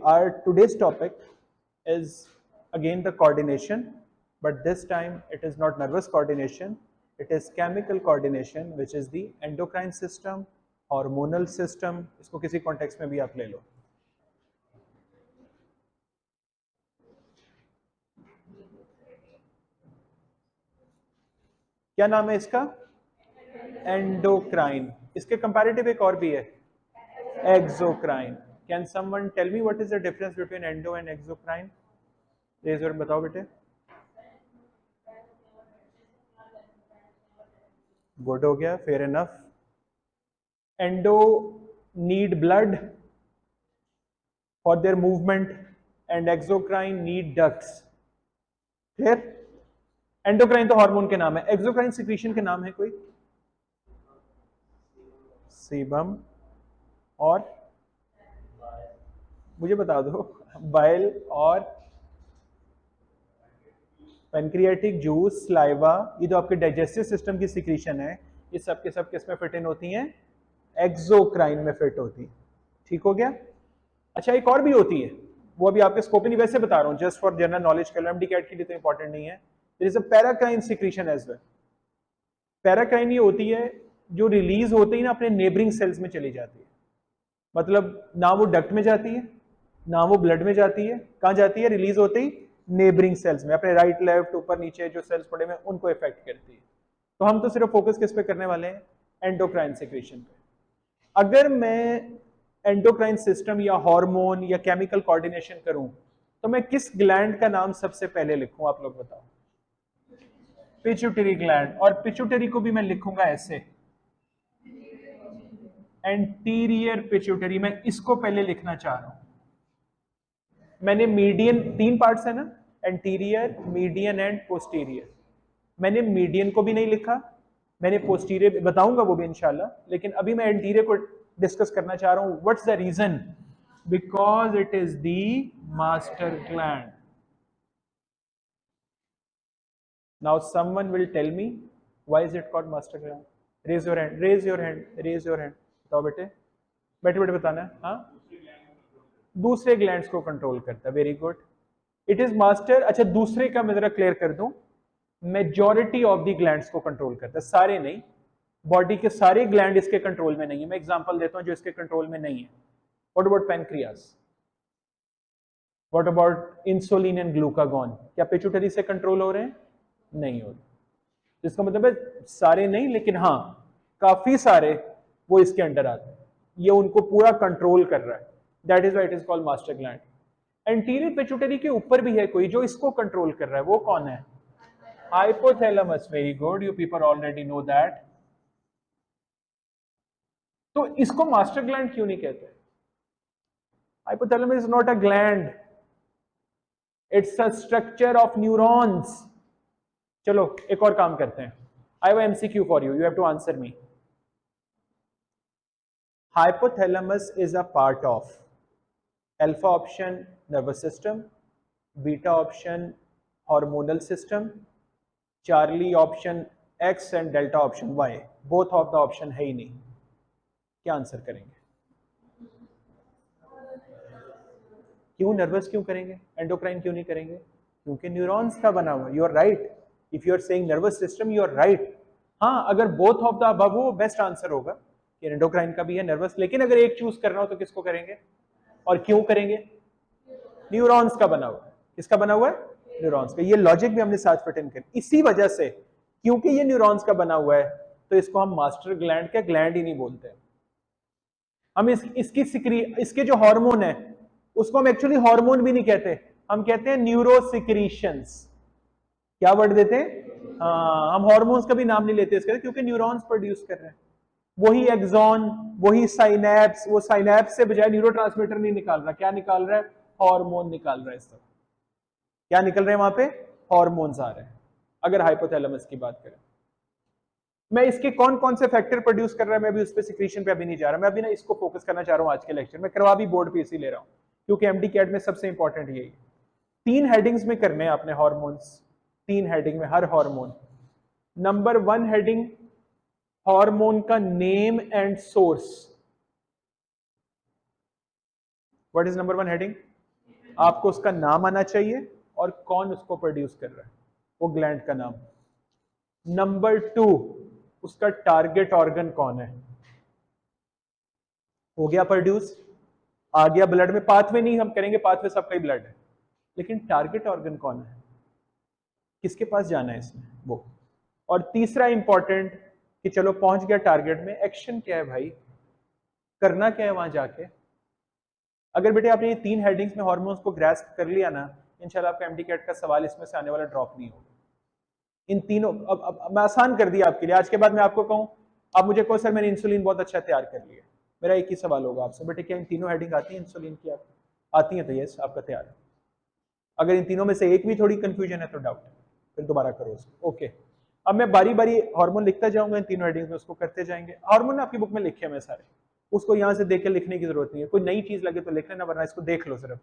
our today's topic is again the coordination, but this time it is not nervous coordination, it is chemical coordination, which is the endocrine system, hormonal system. इसको किसी context में भी आप ले लो. क्या नाम है इसका? एंडोक्राइन. इसके कंपैरेटिव एक और भी है, exocrine. Can someone tell me what is the difference between endo and exocrine? Raise your, बताओ बेटे. गुड हो गया, fair enough. Endo need blood for their movement and exocrine need ducts. Clear? Endocrine तो hormone के नाम है, exocrine secretion के नाम है कोई? सीबम और मुझे बता दो. बाइल और पैनक्रियाटिक जूस, स्लाइवा. ये जो आपके डाइजेस्टिव सिस्टम की सिक्रीशन है, ये सब के सब किस में फिट इन होती हैं? एक्सोक्राइन में फिट होती है. ठीक हो गया? अच्छा, एक और भी होती है, वो अभी आपके स्कोप नहीं, वैसे बता रहा हूँ जस्ट फॉर जनरल नॉलेज के लिए, एमडी कैट के लिए तो इंपॉर्टेंट नहीं है. There is a paracrine secretion as well. Paracrine ये होती है जो रिलीज होते ही ना अपने नेबरिंग सेल्स में चली जाती है. मतलब ना वो डक्ट में जाती है, ना वो ब्लड में जाती है. कहां जाती है? रिलीज होते ही नेबरिंग सेल्स में, अपने राइट लेफ्ट ऊपर नीचे जो सेल्स पड़े हुए हैं उनको इफेक्ट करती है. तो हम तो सिर्फ फोकस किस पे करने वाले हैं? एंडोक्राइन सिक्रीशन पे. अगर मैं एंडोक्राइन सिस्टम या हार्मोन या केमिकल कोऑर्डिनेशन करूं तो मैं किस ग्लैंड का नाम सबसे पहले लिखूं? आप लोग बताओ. Pituitary gland. और पिट्यूटरी को भी मैं लिखूंगा ऐसे, एंटीरियर पिट्यूटरी. मैं इसको पहले लिखना चाह रहा हूं. मैंने मीडियन, 3 पार्ट्स है ना, एंटीरियर, मीडियन एंड पोस्टीरियर. मैंने मीडियन को भी नहीं लिखा, मैंने पोस्टीरियर बताऊंगा वो भी इंशाल्लाह, लेकिन अभी मैं एंटीरियर को डिस्कस करना चाह रहा हूं. What's the reason? Because it is the master gland. Now someone will tell me why is it called master gland? Raise your hand, raise your hand, raise your hand. बताओ बेटे, बैठे बैठे बताना है. हाँ, दूसरे ग्लैंड्स को कंट्रोल करता है. Very good. It is master. अच्छा, दूसरे का मैं जरा क्लियर कर दूं, मेजॉरिटी ऑफ द ग्लैंड्स को कंट्रोल करता है, सारे नहीं. बॉडी के सारे ग्लैंड इसके कंट्रोल में नहीं है. मैं एग्जांपल देता हूं जो इसके कंट्रोल में नहीं है. What about pancreas? What about insulin and glucagon? क्या पिट्यूटरी से कंट्रोल हो रहे हैं? नहीं हो रहे. जिसका मतलब है सारे नहीं, लेकिन हाँ काफी सारे वो इसके अंडर आते हैं. ये उनको पूरा कंट्रोल कर रहा है. That is why it is called master gland. Anterior pituitary के ऊपर भी है कोई जो इसको कंट्रोल कर रहा है. वो कौन है? Hypothalamus. Very good, you people already know that. तो इसको मास्टर ग्लैंड क्यों नहीं कहते? Hypothalamus is not a gland, it's a structure of neurons. चलो एक और काम करते हैं. I have MCQ for you, you have to answer me. Hypothalamus is a part of alpha option nervous system, beta option hormonal system, Charlie option X and delta option Y. Both of the option है ही नहीं. क्या answer करेंगे? क्यों nervous क्यों करेंगे? Endocrine क्यों नहीं करेंगे? क्योंकि न्यूरॉन्स का बना हुआ. You are right. If you are saying nervous system, you are right. हाँ, अगर बोथ ऑफ द अबव हो बेस्ट आंसर होगा कि एंडोक्राइन का भी है, नर्वस. लेकिन अगर एक चूज करना हो तो किसको करेंगे और क्यों करेंगे? न्यूरॉन्स का बना हुआ है. किसका बना हुआ है? न्यूरॉन्स का. ये लॉजिक भी हमने साथ फिट इन कर. इसी वजह से, क्योंकि ये न्यूरॉन्स का बना हुआ है, तो इसको हम मास्टर ग्लैंड के ग्लैंड ही नहीं बोलते. हम इसके जो हार्मोन है उसको हम एक्चुअली हार्मोन भी नहीं कहते, हम कहते हैं न्यूरोसिक्रीशंस. क्या वर्ड देते हैं? हाँ, हम हार्मोन्स का भी नाम नहीं लेते इसके, क्योंकि न्यूरॉन्स प्रोड्यूस कर रहे हैं. वही एक्सॉन, वही साइनैप्स. वो साइनैप्स से बजाय न्यूरोट्रांसमीटर नहीं निकाल रहा. क्या निकाल रहा है? हार्मोन निकाल रहा है. इस तरह क्या निकल रहे हैं वहां पे? हार्मोन्स आ रहे हैं. अगर हाइपोथैलेमस की बात करें, मैं इसके कौन कौन से फैक्टर प्रोड्यूस कर रहा है मैं भी उस पे सिक्रीशन पे अभी नहीं जा रहा. मैं अभी ना इसको फोकस करना चाह रहा हूं आज के लेक्चर में. करवा भी बोर्ड पे इसी ले रहा हूं क्योंकि एमडी कैट में सबसे इंपॉर्टेंट यही. 3 हेडिंग्स में करने हैं आपने हार्मोन्स. 3 हेडिंग में हर हार्मोन. नंबर 1 हेडिंग, हार्मोन का name and source. What is number 1 heading? आपको उसका नाम आना चाहिए और कौन उसको प्रोड्यूस कर रहा है, वो ग्लैंड का नाम। नंबर 2, उसका टारगेट ऑर्गन कौन है। हो गया प्रोड्यूस, आ गया ब्लड में। पाथवे नहीं हम करेंगे, पाथवे सबका ही ब्लड है, लेकिन टारगेट ऑर्गन कौन है, किसके पास जाना है इसमें, वो। और तीसरा इंपॉर्टेंट कि चलो पहुंच गया टारगेट में, एक्शन क्या है भाई, करना क्या है वहां जाके। अगर बेटे आपने ये 3 हेडिंग्स में हार्मोन्स को ग्रास्प कर लिया ना, इंशाल्लाह आपका एमडी कैट का सवाल इसमें से आने वाला ड्रॉप नहीं होगा। इन तीनों, अब मैं आसान कर दिया आपके लिए। आज के बाद मैं आपको कहूं, आप मुझे कहो सर मैंने इंसुलिन बहुत अच्छा तैयार कर लिया, मेरा एक ही सवाल होगा आपसे, बेटे क्या इन तीनों हेडिंग आती है इंसुलिन की, आपको आती है तो यस आपका तैयार है। अगर इन तीनों में से एक भी थोड़ी कंफ्यूजन है तो डाउट है, फिर दोबारा करो उसको। ओके, अब मैं बारी बारी हार्मोन लिखता जाऊंगा इन तीनों हेडिंग्स में, उसको करते जाएंगे। हार्मोन आपकी बुक में लिखे हैं मैं सारे, उसको यहां से देख के लिखने की जरूरत नहीं है, कोई नई चीज लगे तो लिख लेना, वरना इसको देख लो सिर्फ।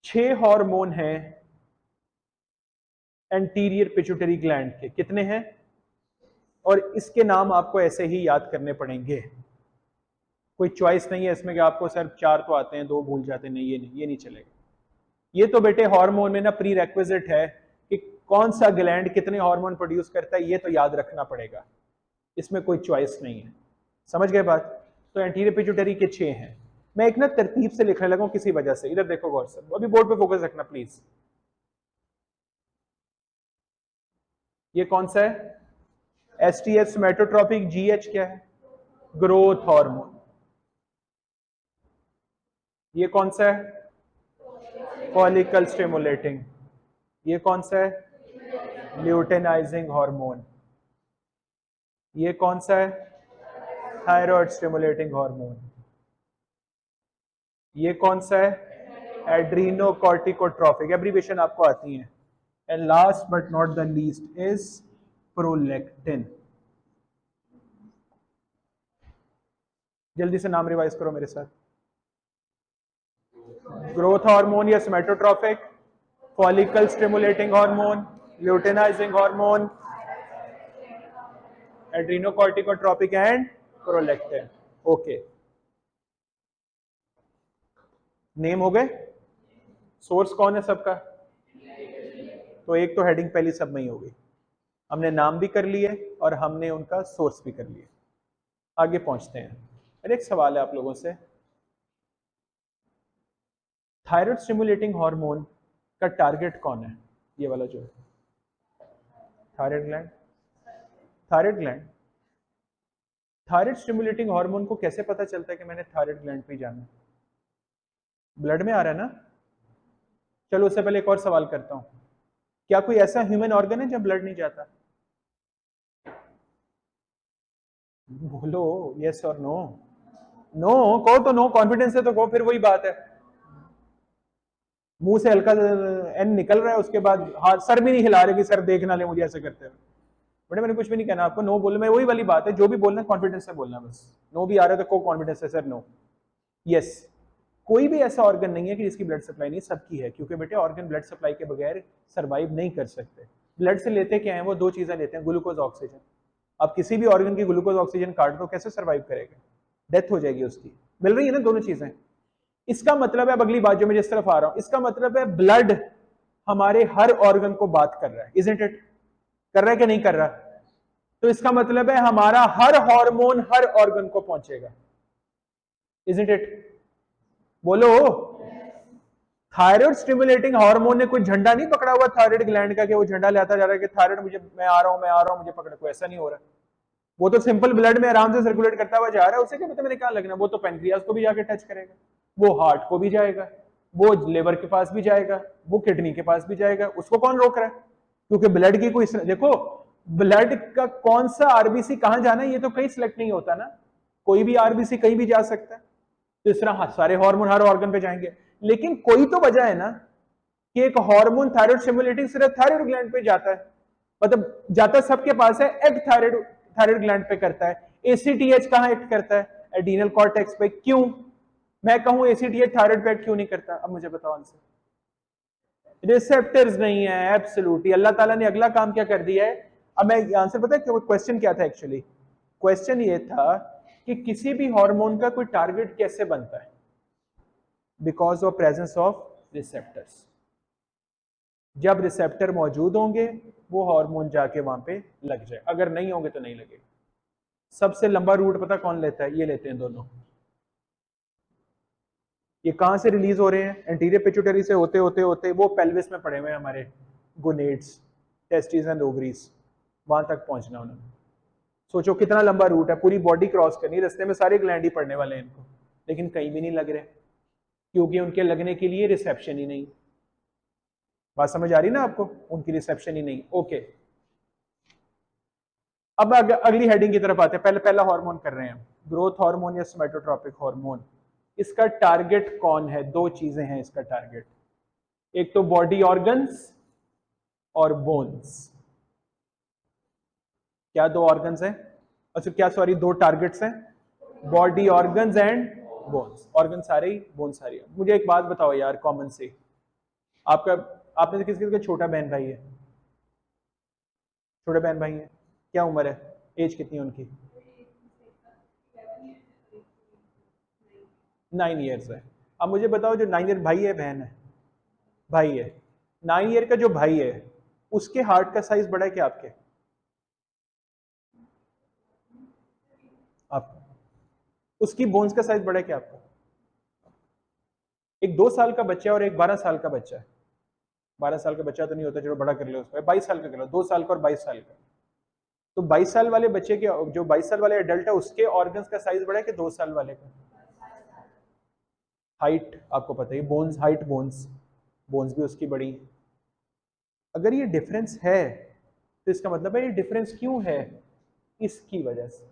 6 हार्मोन हैं एंटीरियर पिट्यूटरी ग्लैंड के, कितने हैं, और इसके नाम आपको ऐसे ही याद करने पड़ेंगे, कोई चॉइस नहीं है इसमें कि आपको सर 4 तो आते हैं 2 भूल जाते हैं, नहीं ये नहीं चलेगा। ये तो बेटे हार्मोन में ना प्री रेक्विजिट है कि कौन सा ग्लैंड कितने हार्मोन प्रोड्यूस करता है, ये तो याद रखना पड़ेगा, इसमें कोई चॉइस नहीं है। समझ गए बात। तो एंटीरियर पिट्यूटरी के 6 हैं। मैं एक ना तरतीब से लिखने लगा किसी वजह से, इधर देखो गौर से, अभी बोर्ड पे फोकस रखना प्लीज। ये कौन सा है, एसटीएच सोमैटोट्रोपिक, जीएच क्या है, ग्रोथ हार्मोन। ये कौन सा है, फॉलिकल स्टिमुलेटिंग। ये कौन सा है, ल्यूटेनाइजिंग हार्मोन। ये कौन सा है, थायराइड स्टिमुलेटिंग हार्मोन। ये कौन सा है, एड्रीनोकॉर्टिकोट्रोपिक, एब्रीविएशन आपको आती है। And last but not the least is prolactin. जल्दी से नाम रिवाइज करो मेरे साथ। ग्रोथ हार्मोन या somatotropic, follicle stimulating hormone, luteinizing hormone, adrenocorticotropic and prolactin. Okay, name हो गए, सोर्स कौन है सबका, तो एक तो हेडिंग पहली सब में ही हो गई, हमने नाम भी कर लिए और हमने उनका सोर्स भी कर लिया। आगे पहुंचते हैं। अरे एक सवाल है आप लोगों से, थायराइड स्टिमुलेटिंग हार्मोन का टारगेट कौन है, ये वाला जो है thyroid gland. Thyroid gland, thyroid stimulating hormone को कैसे पता चलता है कि मैंने थायराइड ग्लैंड पे जाना है, ब्लड में आ रहा है ना। चलो उससे पहले एक और सवाल करता हूं, क्या कोई ऐसा ह्यूमन ऑर्गन है जब ब्लड नहीं जाता, बोलो यस और नो। नो कहो तो नो, कॉन्फिडेंस से तो कहो, फिर वही बात है, मुंह से हल्का एन निकल रहा है, उसके बाद हाथ सर भी नहीं हिला रहे कि सर देख ना ले मुझे ऐसे करते हुए। बड़े मैंने कुछ भी नहीं कहना आपको, नो बोलो, मैं वही वाली बात है, जो भी बोलना कॉन्फिडेंस से बोलना बस। नो भी आ रहा है तो को कॉन्फिडेंस है सर नो। यस, कोई भी ऐसा ऑर्गन नहीं है कि जिसकी ब्लड सप्लाई नहीं, सबकी है, क्योंकि बेटे ऑर्गन ब्लड सप्लाई के बगैर सर्वाइव नहीं कर सकते। ब्लड से लेते क्या है, वो 2 चीजें लेते हैं, ग्लूकोज ऑक्सीजन। आप किसी भी ऑर्गन की ग्लूकोज ऑक्सीजन काट दो, कैसे सर्वाइव करेगा, डेथ हो जाएगी उसकी। मिल रही है ना दोनों चीजें। इसका मतलब है, अब अगली बात जो मैं जिस तरफ आ रहा हूं, इसका मतलब है ब्लड हमारे हर ऑर्गन को बात कर रहा है, इजंट इट, कर रहा है कि नहीं कर रहा। तो इसका मतलब है हमारा हर हार्मोन हर ऑर्गन को पहुंचेगा, इजंट इट, बोलो। थायराइड स्टिमुलेटिंग हार्मोन ने कोई झंडा नहीं पकड़ा हुआ थायराइड ग्लैंड का कि वो झंडा लाता जा रहा है कि थायराइड मुझे, मैं आ रहा हूं मुझे पकड़ को, ऐसा नहीं हो रहा। वो तो सिंपल ब्लड में आराम से सर्कुलेट करता हुआ जा रहा है, उसे क्या पता मैंने क्या लगना। वो तो पेनक्रियास को भी जाके टच करेगा, वो हार्ट को भी जाएगा, वो लिवर के पास भी जाएगा, वो किडनी के पास भी जाएगा, उसको कौन रोक रहा है, क्योंकि ब्लड की कोई, देखो ब्लड का कौन सा आरबीसी कहां जाना है ये तो कहीं सिलेक्ट नहीं होता ना, कोई भी आरबीसी कहीं भी जा सकता है। तो इस तरह सारे हार्मोन हर ऑर्गन पे जाएंगे, लेकिन कोई तो वजह है ना कि एक हार्मोन थायराइड स्टिमुलेटिंग सिर्फ थायराइड ग्लैंड पे जाता है, मतलब जाता सबके पास है, एक्ट थायराइड ग्लैंड पे करता है। एसीटीएच कहां एक्ट करता है, एड्रीनल कॉर्टेक्स पे। क्यों मैं कहूं एसीटीएच थायराइड पे एक्ट क्यों नहीं करता, अब मुझे बताओ आंसर। रिसेप्टर्स नहीं है, एब्सोल्युटली। अल्लाह ताला ने अगला काम क्या कर दिया है, अब मैं आंसर पता है क्वेश्चन क्या था एक्चुअली, क्वेश्चन ये था कि किसी भी हार्मोन का कोई टारगेट कैसे बनता है, because of presence of receptors. जब रिसेप्टर मौजूद होंगे वो हार्मोन जाके वहां पे लग जाए, अगर नहीं होंगे तो नहीं लगेगा। सबसे लंबा रूट पता कौन लेता है? ये लेते हैं दोनों। ये कहां से रिलीज हो रहे हैं? एंटीरियर पिट्यूटरी से होते होते होते वो पेल्विस में पड़े हुए हैं हमारे गोनेड्स, टेस्टिस एंड ओवरीज, वहां तक पहुंचना उन्होंने। सोचो कितना लंबा रूट है, पूरी बॉडी क्रॉस करनी है, रास्ते में सारे ग्लैंड ही पड़ने वाले हैं इनको, लेकिन कहीं भी नहीं लग रहे क्योंकि उनके लगने के लिए रिसेप्शन ही नहीं। बात समझ आ रही ना आपको? उनकी रिसेप्शन ही नहीं। ओके, अब अगली हेडिंग की तरफ आते हैं। पहले पहला हार्मोन कर रहे हैं, ग्रोथ हार्मोन या सोमैटोट्रोपिक हार्मोन। इसका टारगेट कौन है? दो चीजें हैं इसका टारगेट, एक तो बॉडी ऑर्गन्स और बोन्स। क्या दो ऑर्गन्स हैं? अच्छा क्या, सॉरी, दो टारगेट्स हैं, body organs and bones. Organ सारे ही, बोन सारे ही। मुझे एक बात बताओ यार कॉमन से, आपका आपने से किसका छोटा बहन भाई है? छोटे बहन भाई है, क्या उम्र है, एज कितनी है उनकी? 9 ईयर्स है। अब मुझे बताओ जो 9 ईयर भाई है, बहन है? भाई है। 9 ईयर का जो भाई है उसके हार्ट का साइज बड़ा है क्या आपके? आप उसकी बोन्स का साइज बड़ा है क्या आपका? एक 2 साल का बच्चा और एक 12 साल का बच्चा है। 12 साल का बच्चा तो नहीं होता, चलो बड़ा कर लो उसको, 22 साल का कर लो, 2 साल का और 22 साल का। तो 22 साल वाले बच्चे के, जो 22 साल वाले एडल्ट है उसके ऑर्गन्स का साइज बड़ा है कि 2 साल वाले का? हाइट आपको पता ही, बोन्स, हाइट, बोन्स, बोन्स भी उसकी बड़ी। अगर ये डिफरेंस है तो इसका मतलब है ये डिफरेंस क्यों है? इसकी वजह से।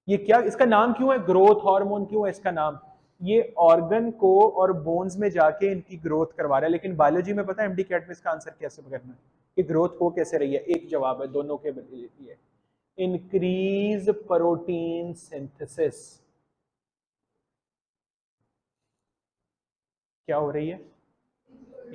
ये क्या, इसका नाम क्यों है ग्रोथ हार्मोन? क्यों है इसका नाम? ये ऑर्गन को और बोन्स में जाके इनकी ग्रोथ करवा रहा है। लेकिन बायोलॉजी में पता है एमडी कैट में इसका आंसर कैसे करना है कि ग्रोथ हो कैसे रही है? एक जवाब है दोनों के लिए, इंक्रीज प्रोटीन सिंथेसिस। क्या हो रही है?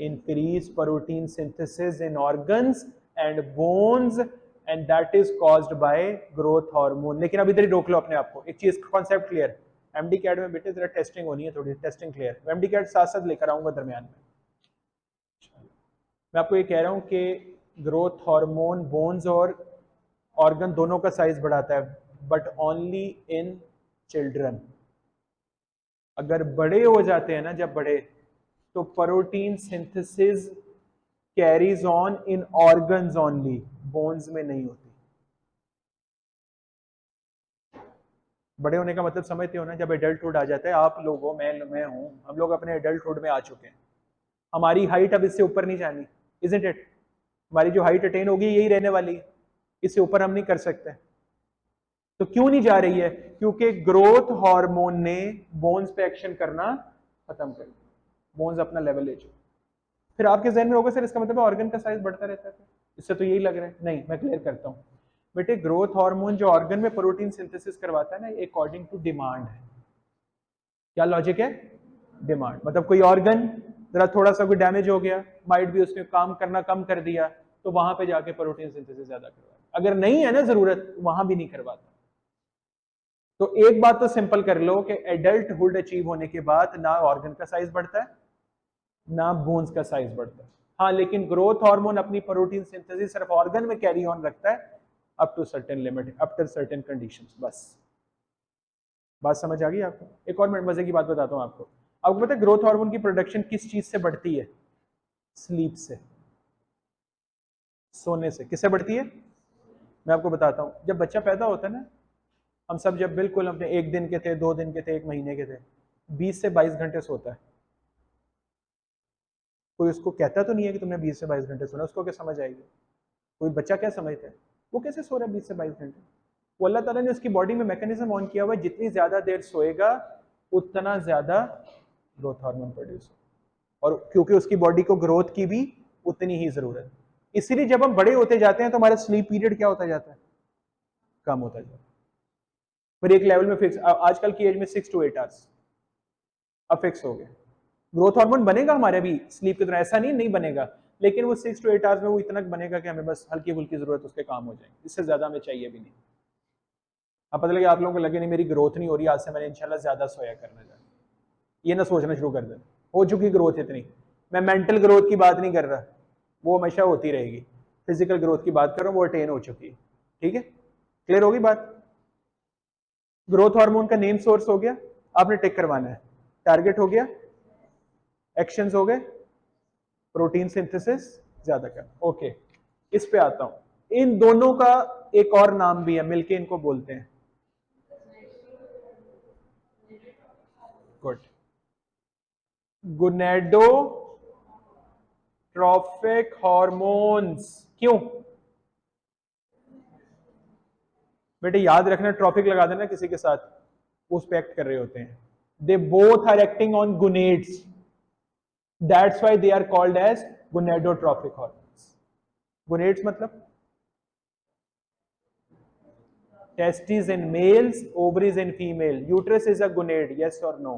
increase protein synthesis in organs and bones and that is caused by growth hormone। लेकिन अब इधर ही रोक लो अपने आप को, एक चीज कॉन्सेप्ट क्लियर, एमडी कैट में बेटे जरा टेस्टिंग होनी है, थोड़ी टेस्टिंग क्लियर। एमडी कैट साथ साथ लेकर आऊंगा दरमियान में। मैं आपको ये कह रहा हूं कि ग्रोथ हार्मोन बोन्स और ऑर्गन दोनों का साइज बढ़ाता है, बट ओनली इन चिल्ड्रन। अगर बड़े हो जाते हैं ना, जब बड़े, तो protein synthesis carries on in organs only, bones में नहीं होती। बड़े होने का मतलब समझते हो ना? जब एडल्टहुड आ जाता है, आप लोगों, मैं हूं, हम लोग अपने एडल्टहुड में आ चुके हैं, हमारी हाइट अब इससे ऊपर नहीं जानी, इजंट इट? हमारी जो हाइट अटेन होगी यही रहने वाली है, इससे ऊपर हम नहीं कर सकते। तो क्यों नहीं जा रही है? क्योंकि ग्रोथ हार्मोन ने बोन्स पे एक्शन करना खत्म कर दिया, बोन्स अपना लेवल ले चुके। फिर आपके जहन में होगा सर इसका मतलब ऑर्गन का साइज बढ़ता रहता है, इससे तो यही लग रहा है। नहीं, मैं क्लियर करता हूं बेटे, ग्रोथ हार्मोन जो ऑर्गन में प्रोटीन सिंथेसिस करवाता है ना, अकॉर्डिंग टू डिमांड है। क्या लॉजिक है? डिमांड मतलब कोई ऑर्गन जरा थोड़ा सा कोई डैमेज हो गया, माइट भी उसने काम करना कम कर दिया, तो वहां पे जाके प्रोटीन सिंथेसिस ज्यादा करवाता। अगर नहीं है ना जरूरत, वहां भी नहीं करवाता। तो एक बात तो सिंपल कर लो कि एडल्टहुड अचीव होने के बाद ना ऑर्गन का साइज बढ़ता है ना बोन्स का साइज बढ़ता है। हाँ, लेकिन ग्रोथ हार्मोन अपनी प्रोटीन सिंथेसिस सिर्फ ऑर्गन में कैरी ऑन रखता है up to certain limit, up to certain conditions, बस। बात समझ आ गई आपको? एक और मिनट मजे की बात बताता हूँ आपको। आपको पता है ग्रोथ हार्मोन की प्रोडक्शन किस चीज से बढ़ती है? स्लीप से, सोने से। किससे बढ़ती है? मैं आपको बताता हूँ। जब बच्चा पैदा होता है ना, हम सब जब बिल्कुल अपने 1 दिन के थे, 2 दिन के थे, 1 महीने के थे, 20 से 22 घंटे सोता है। कोई उसको कहता तो नहीं है कि तुमने 20 से 22 घंटे सोना, उसको क्या समझ आएगी? कोई बच्चा क्या समझता है वो कैसे सो रहा है 20 से 22 घंटे? वो अल्लाह ताला ने उसकी बॉडी में मैकेनिज्म ऑन किया हुआ है, जितनी ज्यादा देर सोएगा उतना ज्यादा ग्रोथ हार्मोन प्रोड्यूस हो, और क्योंकि उसकी बॉडी को ग्रोथ की भी उतनी ही जरूरत है, इसीलिए जब हम बड़े होते जाते हैं तो हमारा स्लीप पीरियड क्या होता जाता है? कम होता जाता है। फिर एक लेवल में फिक्स, आजकल की एज में 6 to 8 आवर्स अब फिक्स हो गए। ग्रोथ हार्मोन बनेगा हमारे भी स्लीप की तरह, ऐसा नहीं नहीं बनेगा, लेकिन वो 6 to 8 आवर्स में वो इतना बनेगा कि हमें बस हल्की फुल्की जरूरत उसके काम हो जाएगी, इससे ज्यादा हमें चाहिए भी नहीं। अब पता लगे आप लोगों को लगे नहीं मेरी ग्रोथ नहीं हो रही, आज से मैंने इंशाल्लाह ज्यादा सोया करना चाहिए, ये ना सोचना शुरू कर दें। हो चुकी ग्रोथ इतनी। मैं मेंटल ग्रोथ की बात नहीं कर रहा, वो हमेशा होती रहेगी, फिजिकल ग्रोथ की बात कर रहा हूं, वो अटेन हो चुकी है। ठीक है, क्लियर होगी बात? ग्रोथ हार्मोन का नेम सोर्स हो गया, आपने टिक करवाना है। टारगेट हो गया, एक्शंस हो गए, प्रोटीन सिंथेसिस ज्यादा करना। ओके, इस पे आता हूं। इन दोनों का एक और नाम भी है, मिलके इनको बोलते हैं, गुड, गोनेडोट्रोफिक हॉर्मोन्स। क्यों बेटे? याद रखना, ट्रॉफिक लगा देना किसी के साथ, उस पे एक्ट कर रहे होते हैं। They both are acting on gonads, that's why they are called as gonadotropic hormones. Gonads मतलब testes in males, ovaries in female, uterus is a gonad, yes or no?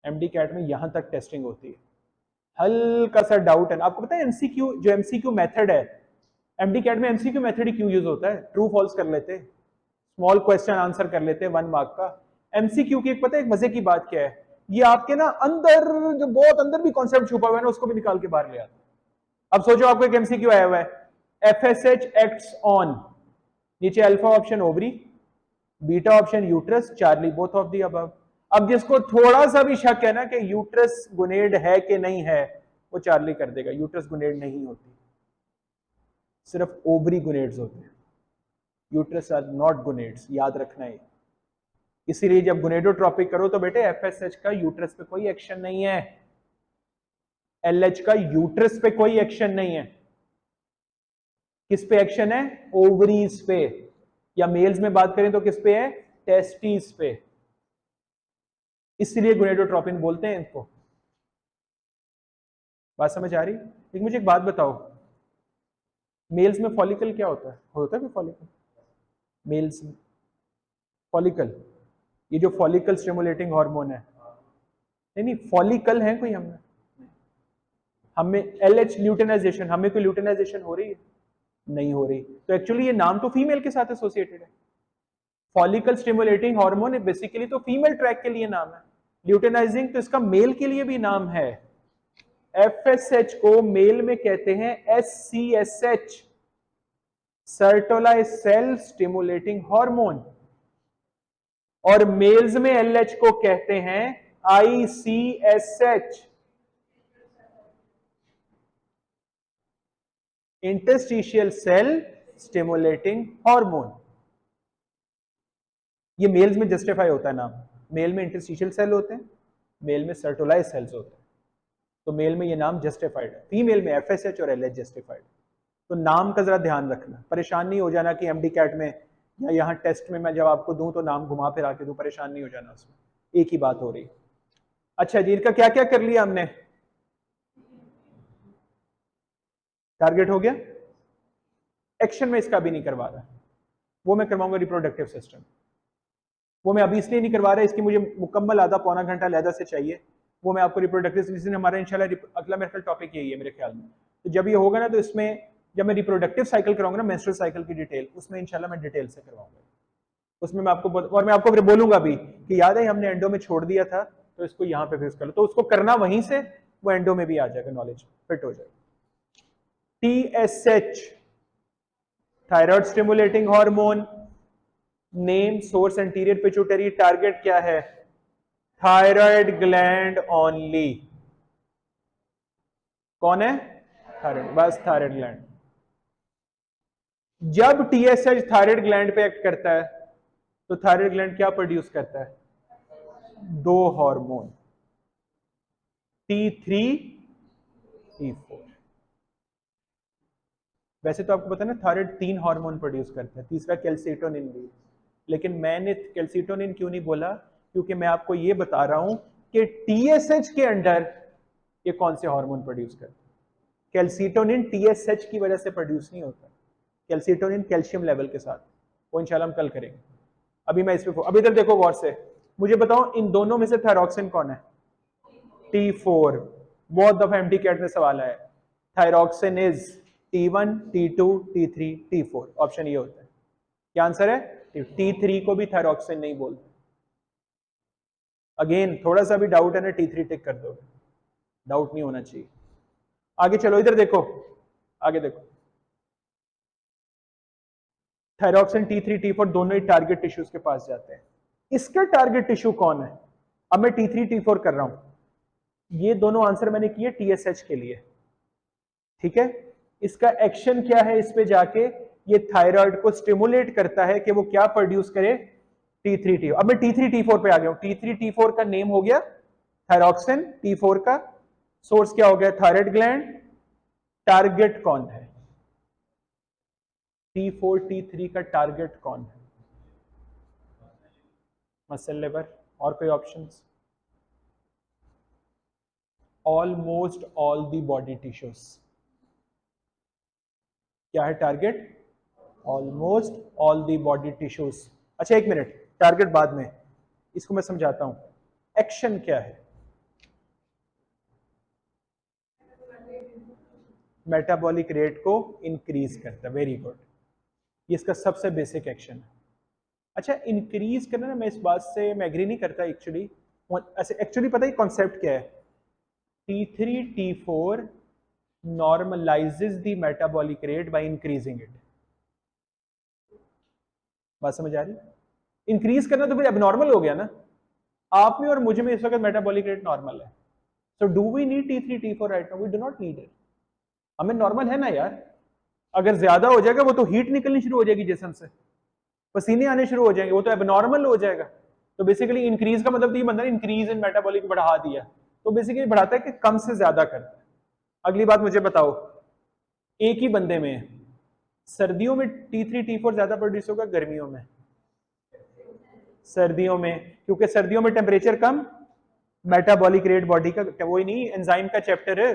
MD CAT में यहां तक testing होती है। हल्का सा doubt है, आपको पता है एमसीक्यू, जो एमसीक्यू मेथड है, एमडी कैट में एमसीक्यू मेथड ही क्यों यूज होता है? ट्रू फॉल्स कर लेते, स्मॉल क्वेश्चन आंसर कर लेते, 1 मार्क का। एमसीक्यू की एक पता है एक मजे की बात क्या है, ये आपके ना अंदर, जो बहुत अंदर भी कॉन्सेप्ट छुपा हुआ है ना, उसको भी निकाल के बाहर ले आता है। अब सोचो आपको एक एमसीक्यू आया हुआ है, एफएसएच एक्ट्स ऑन, नीचे alpha option ovary, beta option uterus, Charlie both of the above. अब जिसको थोड़ा सा भी शक है ना कि यूट्रस गुनेड है कि नहीं है, वो चार्ली कर देगा। यूट्रस गुनेड नहीं होती, सिर्फ ओवरी गुनेड्स होते हैं, यूट्रस आर नॉट गुनेड्स, याद रखना है। इसीलिए जब गुनेडोट्रोपिक करो तो बेटे एफएसएच का यूट्रस पे कोई एक्शन नहीं है, एलएच का यूट्रस पे कोई एक्शन नहीं है। किस पे एक्शन है? ओवरीज पे, या मेल्स में बात करें तो किस पे है? टेस्टिस पे। इसलिए गोनेडोट्रोपिन बोलते हैं इनको। बात समझ आ रही? लेकिन मुझे एक बात बताओ, मेल्स में फॉलिकल क्या होता है? होता है कोई फॉलिकल मेल्स में? फॉलिकल, ये जो फॉलिकल स्टिमुलेटिंग हार्मोन है, नहीं नहीं, फॉलिकल है कोई? हमें एलएच ल्यूटेनाइजेशन, हमें कोई ल्यूटेनाइजेशन हो रही है? नहीं हो रही। तो एक्चुअली ये नाम तो फीमेल के साथ एसोसिएटेड है। फॉलिकल स्टिमुलेटिंग हार्मोन बेसिकली तो फीमेल ट्रैक के लिए नाम है, ल्यूटेनाइजिंग तो इसका मेल के लिए भी नाम है। एफएसएच को मेल में कहते हैं एससीएसएच, सर्टोलाइज सेल स्टिमुलेटिंग हार्मोन, और मेल्स में एलएच को कहते हैं आईसीएसएच, इंटरस्टिशियल सेल स्टिमुलेटिंग हार्मोन। ये मेल्स में जस्टिफाई होता है नाम, मेल में इंटरस्टिशियल सेल होते हैं, मेल में सर्टोलाइज सेल्स होते हैं, तो मेल में ये नाम जस्टिफाइड है, फीमेल में एफएसएच और एलएच जस्टिफाइड। तो नाम का जरा ध्यान रखना, परेशान नहीं हो जाना कि एमडी कैट में या यहाँ टेस्ट में मैं जब आपको दूं तो नाम घुमा फिरा के दूं, परेशान नहीं हो जाना उसमें, एक ही बात हो रही। अच्छा जी, इनका क्या क्या कर लिया हमने? टारगेट हो गया, एक्शन में इसका भी नहीं करवा रहा, वो मैं करवाऊंगा रिप्रोडक्टिव सिस्टम। वो मैं अभी इसलिए नहीं करवा रहा, इसकी मुझे मुकम्मल आधा पौना घंटा लहदा से चाहिए, वो मैं आपको रिप्रोडक्टिव सिस्टम, हमारा इंशाल्लाह अगला मेरे ख्याल टॉपिक यही है मेरे ख्याल में। तो जब ये होगा ना, तो इसमें जब मैं रिप्रोडक्टिव साइकिल कराऊंगा ना, मेंस्ट्रुअल साइकिल की डिटेल, उसमें इंशाल्लाह मैं डिटेल से करवाऊंगा। उसमें मैं आपको और मैं आपको फिर बोलूंगा भी कि याद है हमने एंडो में छोड़ दिया था, तो इसको यहाँ पे फिक्स कर लो, तो उसको करना वहीं से, वो एंडो में भी आ जाएगा, नॉलेज फिट हो जाएगा। TSH, thyroid stimulating hormone, name source anterior pituitary, target क्या है? Thyroid gland only. कौन है? थायराइड, बस थायराइड ग्लैंड। जब टीएसएच थायराइड ग्लैंड पे एक्ट करता है, तो थायराइड ग्लैंड क्या प्रोड्यूस करता है? दो हार्मोन, T3 T4। वैसे तो आपको पता है ना, थायराइड 3 हार्मोन प्रोड्यूस करता है, तीसरा कैल्सिटोनिन भी, लेकिन मैंने कैल्सिटोनिन क्यों नहीं बोला? क्योंकि मैं आपको ये बता रहा हूं कि टीएसएच के अंडर ये कौन से हार्मोन प्रोड्यूस करते हैं। कैल्सिटोनिन टीएसएच की वजह से प्रोड्यूस नहीं होता, कैल्सिटोनिन कैल्शियम लेवल के साथ, वो इंशाल्लाह हम कल करेंगे। अभी मैं इस पे, अभी इधर देखो गौर से, मुझे बताओ इन दोनों में से थायरॉक्सिन कौन है? T4। बहुत दफा एमटी कैट में सवाल आया, thyroxine is T1 T2 T3 T4, option ये होता है। क्या आंसर है? T3 को भी थायरॉक्सिन नहीं बोलते, अगेन थोड़ा सा भी डाउट है ना, T3 टिक कर दोगे, डाउट नहीं होना चाहिए। आगे चलो, इधर देखो, आगे देखो, थायरॉक्सिन T3 T4 दोनों ही टारगेट टिश्यूज के पास जाते हैं। इसका टारगेट टिश्यू कौन है? अब मैं T3 T4 कर रहा हूं, ये दोनों आंसर मैंने किए TSH के लिए, ठीक है। इसका एक्शन क्या है? इस पे जाके ये थायराइड को स्टिमुलेट करता है कि वो क्या प्रोड्यूस करे, T3 T4। अब मैं T3 T4 पे आ गया हूं। T3 T4 का नेम हो गया थायरॉक्सिन, T4 का सोर्स क्या हो गया, थायराइड ग्लैंड। टारगेट कौन है? T4 T3 का टारगेट कौन है? Muscle liver. और कोई options? Almost all the body tissues. क्या है target? Almost all the body tissues. अच्छा एक मिनट, टारगेट बाद में, इसको मैं समझाता हूं। एक्शन क्या है? मेटाबॉलिक रेट को इंक्रीज करता है, वेरी गुड, ये इसका सबसे बेसिक एक्शन है। अच्छा इंक्रीज करना ना, मैं इस बात से मैं एग्री नहीं करता एक्चुअली। ऐसे एक्चुअली पता है कॉन्सेप्ट क्या है? T3 T4 normalizes the metabolic rate by increasing it। बात समझ आ रही? इंक्रीज करना तो फिर एबनॉर्मल हो गया ना। आप में और मुझ में इस वक्त मेटाबॉलिक रेट नॉर्मल है, so do we need T3 T4 right now? We do not need it. हमें नॉर्मल है ना यार। अगर ज्यादा हो जाएगा वो तो हीट निकलनी शुरू हो जाएगी जिस्म से, पसीने आने शुरू हो जाएंगे, वो तो एबनॉर्मल हो जाएगा। तो बेसिकली इंक्रीज का मतलब तो ये बनता है इंक्रीज इन मेटाबॉलिक बढ़ा दिया, तो बेसिकली बढ़ाता है कि कम से ज्यादा करता है। अगली बात मुझे बताओ, एक ही बंदे में सर्दियों में T3 T4 ज्यादा प्रोड्यूस होगा, गर्मियों में? सर्दियों में, क्योंकि सर्दियों में टेम्परेचर कम, मेटाबॉलिक रेट बॉडी का वही नहीं, एंजाइम का चैप्टर है।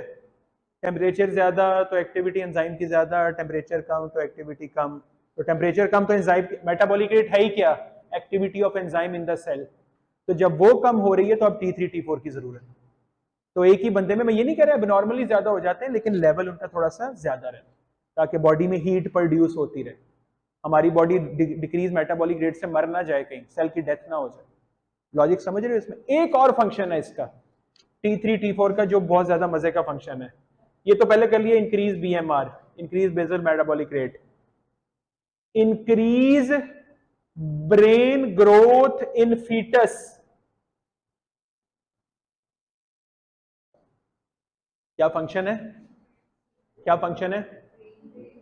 टेम्परेचर ज्यादा तो एक्टिविटी एंजाइम की ज्यादा, टेम्परेचर कम तो एक्टिविटी कम। तो टेम्परेचर कम तो एंजाइम, मेटाबॉलिक रेट है ही क्या, activity of enzyme in the cell. तो जब वो कम हो रही है तो अब T3 T4 की जरूरत है। तो एक ही बंदे में, मैं ये नहीं कह रहा नॉर्मली ज्यादा हो जाते हैं, लेकिन लेवल उनका थोड़ा सा ज्यादा रहता है ताकि बॉडी में हीट प्रोड्यूस होती रहे, हमारी बॉडी डिक्रीज मेटाबॉलिक रेट से मर ना जाए, कहीं सेल की डेथ ना हो जाए। लॉजिक समझ रहे हो? इसमें एक और फंक्शन है इसका T3 T4 का जो बहुत ज्यादा मजे का फंक्शन है। ये तो पहले कर लिए, increase BMR, increase basal metabolic rate, increase brain growth in foetus. क्या फंक्शन है? क्या फंक्शन है?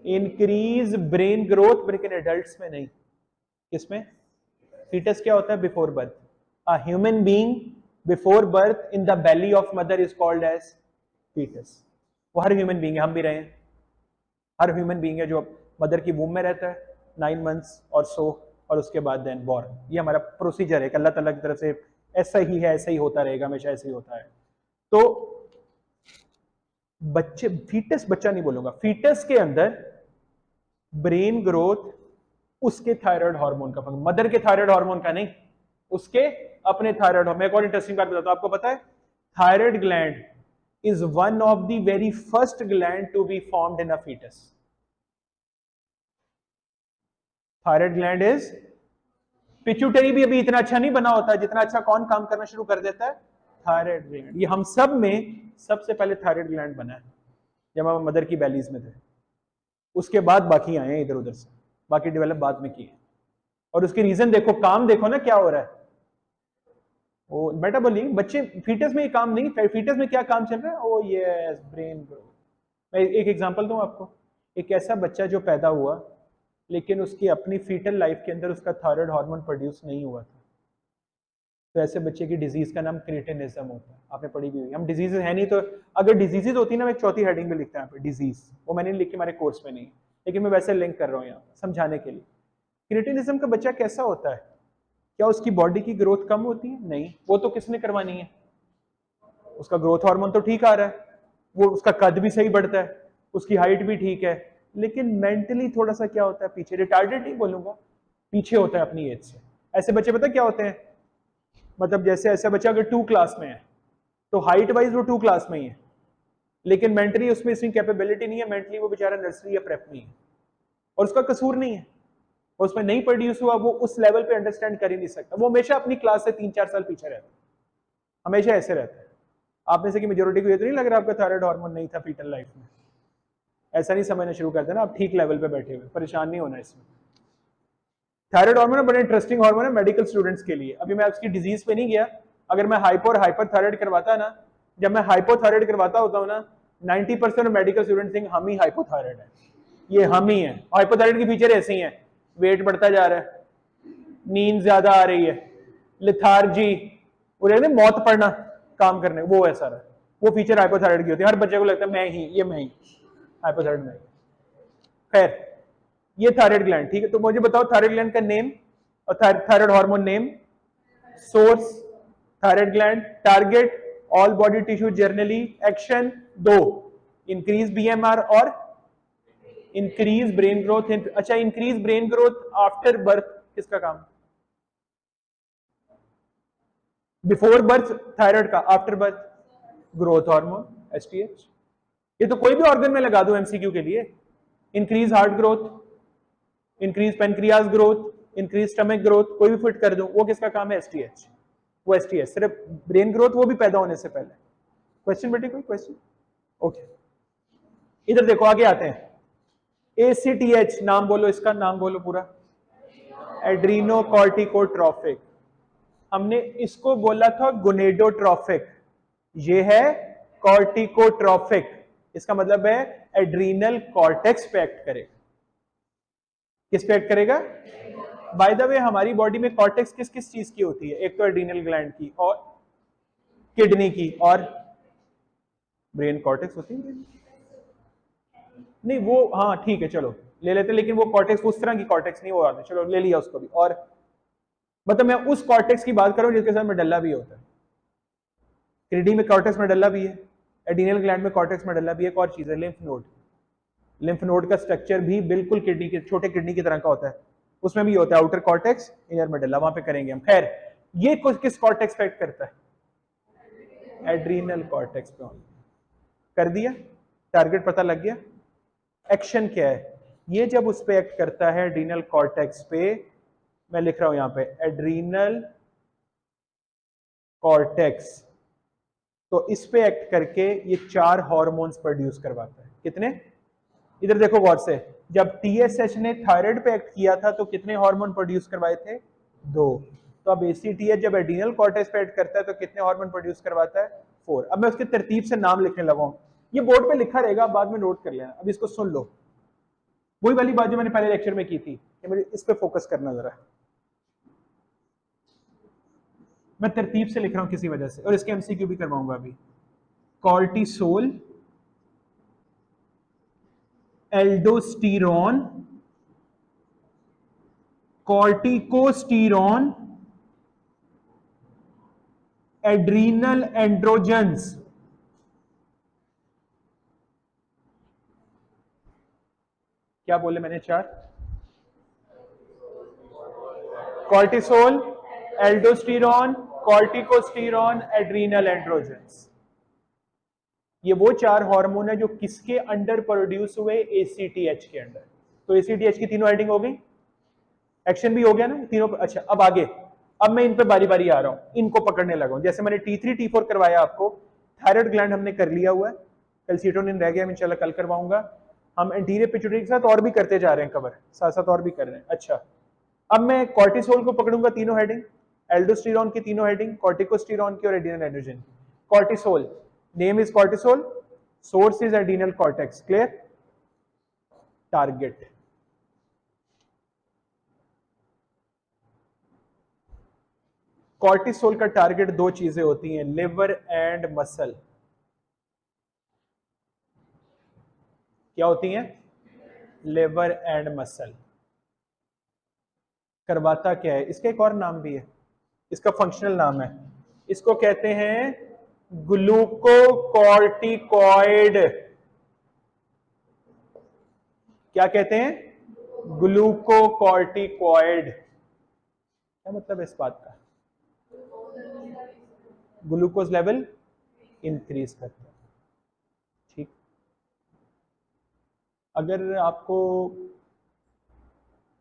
इंक्रीज ब्रेन ग्रोथ, लेकिन एडल्ट्स में नहीं। किसमें? फीटस क्या होता है? Before birth. A human being before birth in the belly of mother is called as foetus. वो हर ह्यूमन बीइंग है, हम भी रहे हैं, हर ह्यूमन बीइंग है जो मदर की वूम में रहता है 9 मंथ्स और सो, और उसके बाद देन बॉर्न। ये हमारा प्रोसीजर है, अल्लाह ताला की तरफ से ऐसा ही है, ऐसा ही होता रहेगा, हमेशा ऐसा ही होता है। तो बच्चे, फीटस बच्चा नहीं बोलूंगा, फीटस के अंदर ब्रेन ग्रोथ उसके थायराइड हार्मोन का फंक्शन, मदर के थायराइड हार्मोन का नहीं, उसके अपने थायराइड हार्मोन। मैं एक और इंटरेस्टिंग बात बताता हूं, आपको पता है thyroid gland is one of the very first gland to be formed in a foetus. Thyroid gland is, pituitary भी अभी इतना अच्छा नहीं बना होता, जितना अच्छा कौन काम करना शुरू कर देता है? Thyroid gland. ये हम सब में सबसे पहले थायराइड ग्लैंड बना है जब हम मदर की बेलीज में थे, उसके बाद बाकी आए हैं इधर उधर से, बाकी डेवलप बाद में किए। और उसके रीजन देखो, काम देखो ना क्या हो रहा है, वो मेटाबॉलिक, बच्चे फीटस में ये काम नहीं, फीटस में क्या काम चल रहा है? ओ यस, ब्रेन ग्रोथ। मैं एक एग्जांपल दूं आपको, एक ऐसा बच्चा जो पैदा हुआ लेकिन उसकी अपनी फीटल लाइफ के अंदर उसका थायराइड हार्मोन प्रोड्यूस नहीं हुआ था, तो ऐसे बच्चे की डिजीज का नाम क्रिटिनिज्म होता है। आपने पढ़ी भी हुई, हम डिजीजेज है नहीं तो, अगर डिजीजेज होती ना, मैं चौथी हेडिंग में लिखता है डिजीज, वो मैंने लिखी हमारे कोर्स में नहीं, लेकिन मैं वैसे लिंक कर रहा हूँ यहाँ समझाने के लिए। क्रिटिनिज्म का बच्चा कैसा होता है? क्या उसकी बॉडी की ग्रोथ कम होती है? नहीं, वो तो किसने करवानी है, उसका ग्रोथ हार्मोन तो ठीक आ रहा है, वो उसका कद भी सही बढ़ता है, उसकी हाइट भी ठीक है, लेकिन मेंटली थोड़ा सा क्या होता है पीछे, रिटार्डेड नहीं बोलूंगा, पीछे होता है अपनी एज से। ऐसे बच्चे पता क्या होते हैं, मतलब जैसे ऐसा बच्चा अगर 2 क्लास में है तो हाइट वाइज वो 2 क्लास में ही है, लेकिन मेंटली उसमें इतनी कैपेबिलिटी नहीं है, मेंटली वो बेचारा नर्सरी या प्रेप में है, और उसका कसूर नहीं है, उसमें नहीं प्रोड्यूस हुआ, वो उस लेवल पे अंडरस्टैंड कर ही नहीं सकता, वो हमेशा अपनी क्लास से 3-4 साल पीछे रहता है। हमेशा ऐसे रहता है। आप में से की मेजोरिटी को ये तो नहीं लग रहा आपका थायराइड हार्मोन नहीं था फीटल लाइफ में? ऐसा नहीं समझना शुरू कर देना, आप ठीक लेवल पे बैठे हुए, परेशान नहीं होना इसमें। थायराइड हार्मोन बड़े इंटरेस्टिंग हार्मोन है मेडिकल स्टूडेंट्स के लिए। अभी मैं उसकी डिजीज पे नहीं गया। अगर मैं हाइपो और हाइपरथायराइड करवाता ना, जब मैं हाइपोथायराइड करवाता होता हूँ ना, 90% मेडिकल स्टूडेंट थिंक हम ही हाइपोथायराइड है, ये हम ही है। हाइपोथायराइड के फीचर ऐसे ही हैं, वेट बढ़ता जा रहा है, नींद ज्यादा आ रही है, लिथार्जी, वो कहते हैं मौत पड़ना काम करने, वो है सारा। वो फीचर हाइपोथायराइड की होती है। हर बच्चे को लगता है मैं ही, ये मैं ही हाइपोथायराइड में। खैर, ये थायराइड ग्लैंड, ठीक है। तो मुझे बताओ थायराइड ग्लैंड का नेम और thyroid hormone name. Source thyroid gland, target all body tissue generally, action दो, इंक्रीज बीएमआर और इंक्रीज ब्रेन ग्रोथ। अच्छा, increase brain growth after birth किसका काम? बिफोर बर्थ थायराइड का, after birth growth hormone STH. ये तो कोई भी ऑर्गन में लगा दो एमसीक्यू के लिए। Increase heart growth, increase pancreas growth, increase stomach growth, कोई भी फिट कर दो, वो किसका काम है? एसटीएच। वो एसटीएच सिर्फ ब्रेन ग्रोथ, वो भी पैदा होने से पहले। क्वेश्चन बेटे, कोई क्वेश्चन? ओके, इधर देखो, आगे आते हैं। एसीटीएच नाम बोलो, इसका नाम बोलो पूरा। एड्रीनोकॉर्टिकोट्रॉफिक। हमने इसको बोला था गोनेडोट्रॉफिक, ये है कॉर्टिकोट्रॉफिक। इसका मतलब है एड्रीनल कॉर्टेक्स पे एक्ट करेगा। किस पे एक्ट करेगा? बाय द वे, हमारी बॉडी में कॉर्टेक्स किस किस चीज की होती है? एक तो एड्रीनल ग्लैंड की और किडनी की और ब्रेन कॉर्टेक्स होती है। नहीं वो, हाँ ठीक है चलो ले लेते, लेकिन वो कॉर्टेक्स उस तरह की कॉर्टेक्स नहीं, वो आते, चलो ले लिया उसको भी। और मतलब मैं उस कॉर्टेक्स की बात करूं जिसके साथ मेडल्ला भी होता है। किडनी में कॉर्टेक्स मेडल्ला भी है, एड्रीनल ग्लैंड में कॉर्टेक्स मेडल्ला भी है। एक और चीज है लिम्फ नोड। लिम्फ नोड का स्ट्रक्चर भी बिल्कुल किडनी के, छोटे किडनी की तरह का होता है। उसमें भी होता है आउटर कॉर्टेक्स, इनर मेडल्ला, वहां पे करेंगे हम। खैर, ये कुछ किस कॉर्टेक्स पे एक्ट करता है? एड्रीनल कॉर्टेक्स पे। कर दिया, टारगेट पता लग गया। एक्शन क्या है? ये जब उस पे एक्ट करता है एड्रीनल कॉर्टेक्स पे, मैं लिख रहा हूं यहां पे एड्रीनल कॉर्टेक्स, तो इस पे एक्ट करके ये 4 हार्मोन्स प्रोड्यूस करवाता है। कितने? इधर देखो गौर से, जब टीएसएच ने थायराइड पे एक्ट किया था तो कितने हार्मोन प्रोड्यूस करवाए थे? 2। तो अब एसीटीएच जब एड्रीनल कॉर्टेक्स पे एक्ट करता है तो कितने हार्मोन प्रोड्यूस करवाता है? 4। अब मैं उसके तरतीब से नाम लिखने लगा हूं, ये बोर्ड पे लिखा रहेगा, बाद में नोट कर लेना। अब इसको सुन लो, वही वाली बात जो मैंने पहले लेक्चर में की थी कि मुझे इस पे फोकस करना जरा। मैं तरतीब से लिख रहा हूं किसी वजह से, और इसके एमसीक्यू भी करवाऊंगा अभी। Cortisol, aldosterone, corticosterone, adrenal androgens. क्या बोले मैंने? 4। Cortisol, aldosterone, corticosterone, adrenal androgens. ये वो 4 हार्मोन है जो किसके अंडर प्रोड्यूस हुए? एसीटीएच के अंडर। तो एसीटीएच की तीनों हेडिंग हो गई, एक्शन भी हो गया ना तीनों। अच्छा, अब आगे, अब मैं इन पे बारी बारी आ रहा हूं, इनको पकड़ने लगा हूं। जैसे मैंने T3 T4 करवाया आपको, थायराइड ग्लैंड हमने कर लिया हुआ है, कैल्सीटोनिन रह गया, इंशाल्लाह कल करवाऊंगा। हम एंटीरियर पिट्यूटरी के साथ और भी करते जा रहे हैं कवर, साथ साथ और भी कर रहे हैं। अच्छा, अब मैं कॉर्टिसोल को पकड़ूंगा, तीनों हेडिंग, एल्डोस्टेरॉन की तीनों हेडिंग, कॉर्टिकोस्टेरॉन की और एड्रीनल एंड्रोजन की। Cortisol, name is cortisol, source is adrenal cortex, clear? Target, cortisol का टारगेट 2 चीजें होती हैं, लिवर एंड मसल। क्या होती हैं? Liver and muscle. करवाता क्या है? इसका एक और नाम भी है, इसका फंक्शनल नाम है, इसको कहते हैं ग्लूकोकॉर्टिकॉइड। क्या कहते हैं? ग्लूकोकॉर्टिकॉइड। क्या मतलब है इस बात का? ग्लूकोज लेवल इंक्रीज करता है, ठीक। अगर आपको,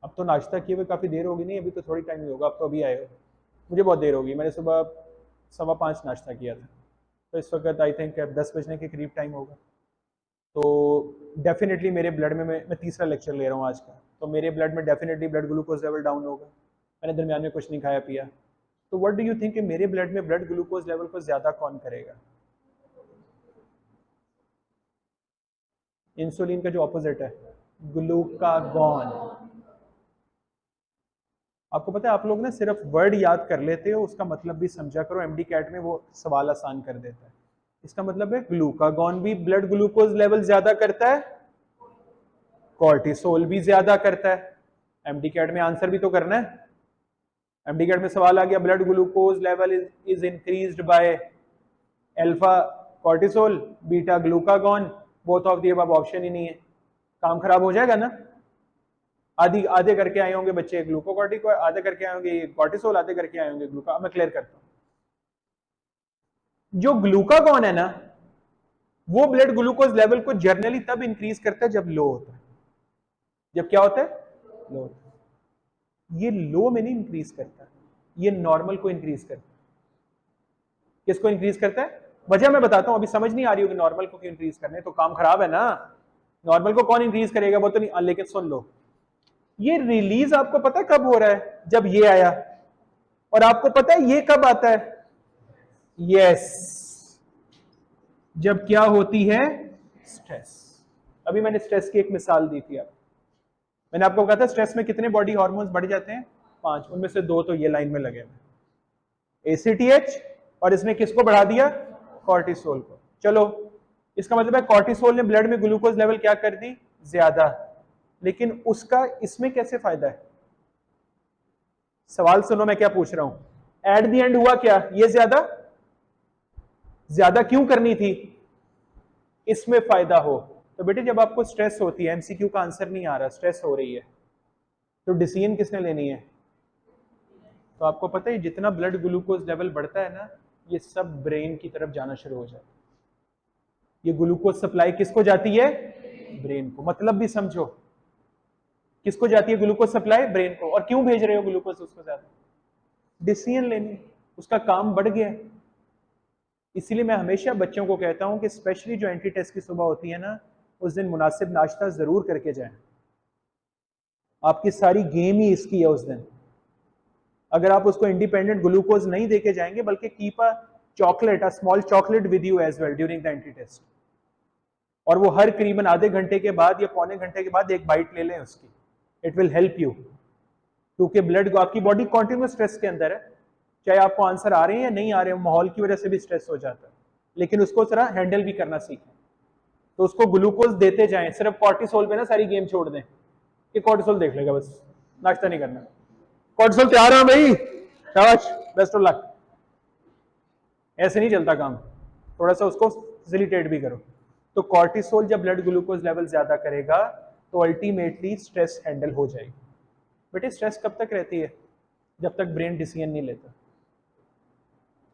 अब तो नाश्ता किए हुए काफी देर होगी, नहीं अभी तो थोड़ी टाइम ही होगा, अब तो अभी आए हो, मुझे बहुत देर होगी, मैंने सुबह 5:15 नाश्ता किया था, तो इस वक्त आई थिंक 10 बजने के करीब टाइम होगा। तो डेफिनेटली मेरे ब्लड में मैं तीसरा लेक्चर ले रहा हूँ आज का, तो मेरे ब्लड में definitely blood glucose level down होगा। मैंने दरमियान में कुछ नहीं खाया पिया। तो व्हाट डू यू थिंक कि मेरे ब्लड में ब्लड ग्लूकोज लेवल को ज्यादा कौन करेगा? इंसुलिन का जो ऑपोजिट है, ग्लूकागॉन। आपको पता है, आप लोग ना सिर्फ वर्ड याद कर लेते हो, उसका मतलब भी समझा करो। एमडी कैट में वो सवाल आसान कर देता है। इसका मतलब है ग्लूकागॉन भी ब्लड ग्लूकोज लेवल ज्यादा करता है, कॉर्टिसोल भी ज्यादा करता है। एमडी कैट में आंसर भी तो करना है। एमडी कैट में सवाल आ गया, blood glucose level is increased by alpha cortisol, beta glucagon, both of the above option ही नहीं है। काम खराब हो जाएगा ना। आधे करके आए होंगे बच्चे ग्लूकोकॉर्टिको, आधे करके आए होंगे कॉर्टिसोल, आधे करके आए होंगे ग्लूका। मैं क्लियर करता हूं। जो ग्लूकागॉन है ना, वो ब्लड ग्लूकोज लेवल को जर्नली तब इंक्रीज करता है जब लो होता है। जब क्या होता है? लो होता है। ये लो में नहीं इंक्रीज करता, ये नॉर्मल को इंक्रीज करता है। किसको इंक्रीज करता है? वजह मैं बताता हूं, अभी समझ नहीं आ रही होगी नॉर्मल को क्यों इंक्रीज करने, तो काम खराब है ना। नॉर्मल को कौन इंक्रीज करेगा वो तो नहीं, लेकिन सुन लो, ये रिलीज आपको पता है कब हो रहा है? जब ये आया। और आपको पता है ये कब आता है? यस, जब क्या होती है? स्ट्रेस। अभी मैंने स्ट्रेस की एक मिसाल दी थी। मैंने आपको कहा था स्ट्रेस में कितने बॉडी हार्मोन्स बढ़ जाते हैं? 5, उनमें से 2 तो ये लाइन में लगे हुए, एसीटीएच, और इसने किसको बढ़ा दिया? कॉर्टिसोल को। चलो, इसका मतलब है कॉर्टिसोल ने ब्लड में ग्लूकोज लेवल क्या कर दी? ज्यादा। लेकिन उसका इसमें कैसे फायदा है? सवाल सुनो मैं क्या पूछ रहा हूं। एट द एंड हुआ क्या? ये ज्यादा क्यों करनी थी? इसमें फायदा हो। तो बेटे जब आपको स्ट्रेस होती है, एमसीक्यू का आंसर नहीं आ रहा, स्ट्रेस हो रही है, तो डिसीजन किसने लेनी है? तो आपको पता है जितना ब्लड ग्लूकोज लेवल बढ़ता है ना, ये सब ब्रेन की तरफ जाना शुरू हो जाता है। ये ग्लूकोज सप्लाई किसको जाती है? ब्रेन को। मतलब भी समझो, किसको जाती है ग्लूकोज सप्लाई? ब्रेन को। और क्यों भेज रहे हो ग्लूकोज उसको ज्यादा? डिसीजन लेने, उसका काम बढ़ गया। इसीलिए मैं हमेशा बच्चों को कहता हूं कि स्पेशली जो एंटी टेस्ट की सुबह होती है ना, उस दिन मुनासिब नाश्ता जरूर करके जाएं। आपकी सारी गेम ही इसकी है उस दिन। अगर आप उसको इंडिपेंडेंट ग्लूकोज नहीं देके जाएंगे, बल्कि keep a chocolate, a small chocolate with you as well during the entry test, और वो हर करीबन आधे घंटे के बाद या पौने घंटे के बाद एक बाइट ले लें उसकी, इट विल हेल्प यू। क्योंकि ब्लड, आपकी बॉडी कॉन्टिन्यूस स्ट्रेस के अंदर है, चाहे आपको आंसर आ रहे हैं या नहीं आ रहे हैं, माहौल की वजह से भी स्ट्रेस हो जाता है, लेकिन उसको जरा हैंडल भी करना सीखें। तो उसको ग्लूकोज देते जाएं, सिर्फ कॉर्टिसोल पे ना सारी गेम छोड़ दें कि कॉर्टिसोल देख लेगा बस, नाश्ता नहीं करना। कॉर्टिसोल तैयार है भाई, शाबाश, बेस्ट ऑफ लक। ऐसे नहीं चलता काम, थोड़ा सा उसको फैसिलिटेट भी करो। तो कॉर्टिसोल जब ब्लड ग्लूकोज लेवल ज्यादा करेगा तो अल्टीमेटली स्ट्रेस हैंडल हो जाएगी। बेटे स्ट्रेस कब तक रहती है? जब तक ब्रेन डिसीजन नहीं लेता।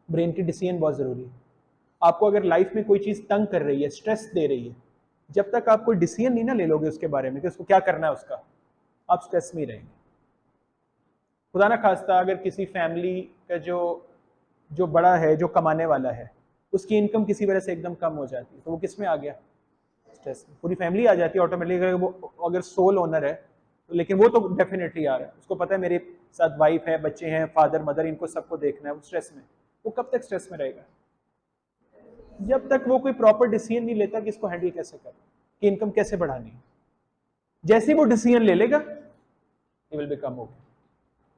ब्रेन की डिसीजन बहुत जरूरी है। आपको अगर लाइफ में कोई चीज तंग कर रही है, स्ट्रेस दे रही है, जब तक आप कोई डिसीजन नहीं ना ले लोगे उसके बारे में कि उसको क्या करना है उसका, आप स्ट्रेस में रहेंगे। खुदा ना खास्ता अगर किसी फैमिली का जो बड़ा है, जो कमाने वाला है, उसकी इनकम किसी वजह से एकदम कम हो जाती है, तो वो किस में आ गया? स्ट्रेस में। पूरी फैमिली आ जाती है ऑटोमेटिकली। वो अगर सोल ओनर है तो, लेकिन वो तो डेफिनेटली आ रहा है, उसको पता है मेरे साथ वाइफ है, बच्चे हैं, फादर मदर, इनको सबको देखना है, वो स्ट्रेस में। वो कब तक स्ट्रेस में रहेगा? जब तक वो कोई प्रॉपर डिसीजन नहीं लेता कि इसको हैंडल कैसे करें, कि इनकम कैसे बढ़ानी है। जैसे ही वो डिसीजन ले लेगा, ही विल बिकम ओके।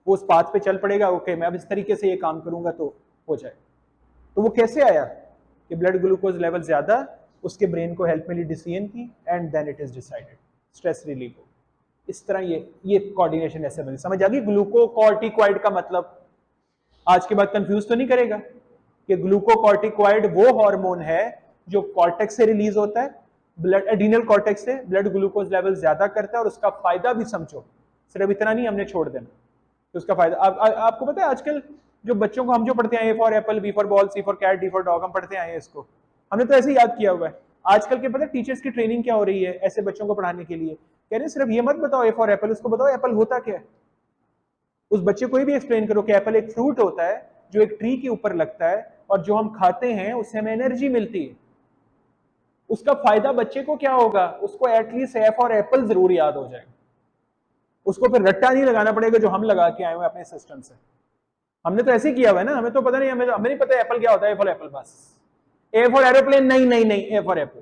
वो उस पाथ पे चल पड़ेगा, ओके मैं अब इस तरीके से ये काम करूंगा तो हो जाए। तो वो कैसे आया कि ब्लड ग्लूकोज लेवल ज्यादा, उसके ब्रेन को हेल्प मिली डिसीजन की, and then it is decided, stress relieve हो। इस तरह ये कोऑर्डिनेशन ऐसे बनी। समझ आ गई ग्लूकोकॉर्टिकॉइड का मतलब? आज के बाद कंफ्यूज तो नहीं करेगा कि ग्लूकोकॉर्टिकॉइड वो हार्मोन है जो कॉर्टेक्स से रिलीज होता है, ब्लड एड्रीनल कॉर्टेक्स से, ब्लड ग्लूकोज लेवल ज्यादा करता है, और उसका फायदा भी समझो, सिर्फ इतना नहीं हमने छोड़ देना, तो उसका फायदा आपको पता है। आजकल जो बच्चों को हम जो पढ़ते हैं, A for apple, B for ball, C for cat, D for dog, हम पढ़ते आए हैं इसको, हमने तो ऐसे ही याद किया हुआ है। आजकल के पता है टीचर्स की ट्रेनिंग क्या हो रही है ऐसे बच्चों को पढ़ाने के लिए? कह रहे हैं सिर्फ ये मत बताओ ए फॉर एप्पल, उसको बताओ एप्पल होता क्या है। उस बच्चे को भी एक्सप्लेन करो कि एप्पल एक फ्रूट होता है जो एक ट्री के ऊपर लगता है, और जो हम खाते हैं उससे हमें एनर्जी मिलती है। उसका फायदा बच्चे को क्या होगा, उसको एटलीस्ट एफ और एप्पल जरूर याद हो जाएगा, उसको फिर रट्टा नहीं लगाना पड़ेगा जो हम लगा के आए हुए अपने सिस्टम से। हमने तो ऐसे ही किया हुआ है ना, हमें तो पता नहीं, हमें नहीं पता एप्पल क्या होता है, ए फॉर एप्पल बस, ए फॉर एरोप्लेन नहीं नहीं नहीं, ए फॉर एप्पल।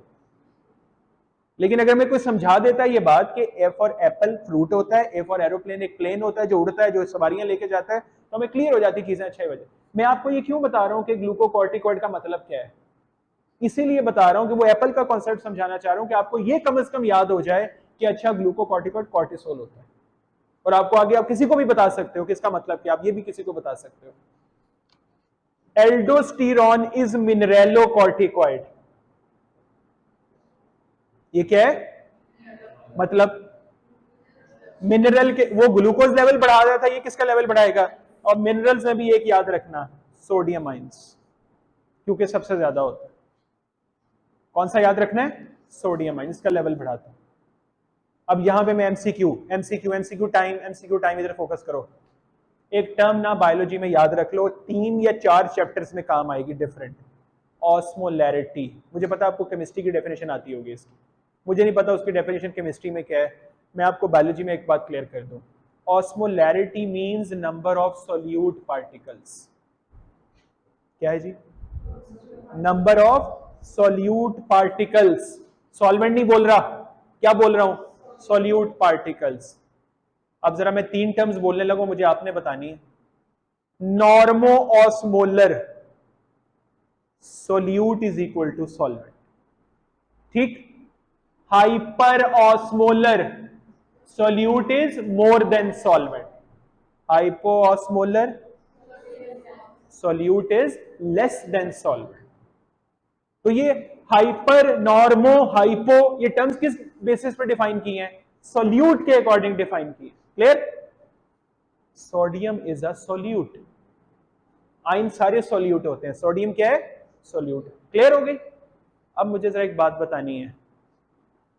लेकिन अगर मैं कोई समझा देता है ये बात कि ए फॉर एप्पल फ्रूट होता है, ए फॉर एरोप्लेन एक प्लेन होता है जो उड़ता है, जो सवारियां लेके जाता है, तो हमें क्लियर हो जाती चीजें 6 बजे। मैं आपको ये क्यों बता रहा हूं कि ग्लूकोकॉर्टिकॉइड का मतलब क्या है, इसीलिए बता रहा हूं कि वो एप्पल का कॉन्सेप्ट समझाना चाह रहा हूं कि आपको ये कम से कम याद हो जाए कि अच्छा ग्लूकोकॉर्टिकॉइड कॉर्टिसोल होता है। और आपको आगे आप किसी को भी बता सकते हो कि इसका मतलब क्या, आप ये भी किसी को बता सकते हो। Aldosterone is mineralocorticoid. ये क्या है, मतलब मिनरल के, वो ग्लूकोज लेवल बढ़ा रहा था, ये किसका लेवल बढ़ाएगा। और मिनरल्स में भी एक याद रखना, सोडियम आइंस, क्योंकि सबसे ज्यादा होता है। कौन सा याद रखना है, सोडियम आइंस का लेवल बढ़ाता है। अब यहां पे मैं एमसीक्यू टाइम इधर फोकस करो। एक टर्म ना बायोलॉजी में याद रख लो, 3 या 4 चैप्टर्स में काम आएगी, डिफरेंट, ऑस्मोलैरिटी। मुझे पता आपको केमिस्ट्री की डेफिनेशन आती होगी इसकी, मुझे नहीं पता उसकी डेफिनेशन केमिस्ट्री में क्या है, मैं आपको बायोलॉजी में एक बात क्लियर कर दूं। Osmolarity means number of solute particles. क्या है जी, number of solute particles. Solvent नहीं बोल रहा, क्या बोल रहा हूं, सोल्यूट पार्टिकल्स। अब जरा मैं 3 टर्म्स बोलने लगूं, मुझे आपने बतानी है। Normo osmolar, solute is equal to solvent, ठीक। Hyper osmolar, solute is more than solvent. Hypo osmolar, solute is less than solvent. तो ये हाइपर, नॉर्मो, हाइपो, ये टर्म्स किस बेसिस पर डिफाइन किए हैं, सोल्यूट के अकॉर्डिंग डिफाइन किए। Clear, sodium is a solute, ion सारे सोल्यूट होते हैं, सोडियम क्या है, सोल्यूट। क्लियर हो गई। अब मुझे जरा एक बात बतानी है,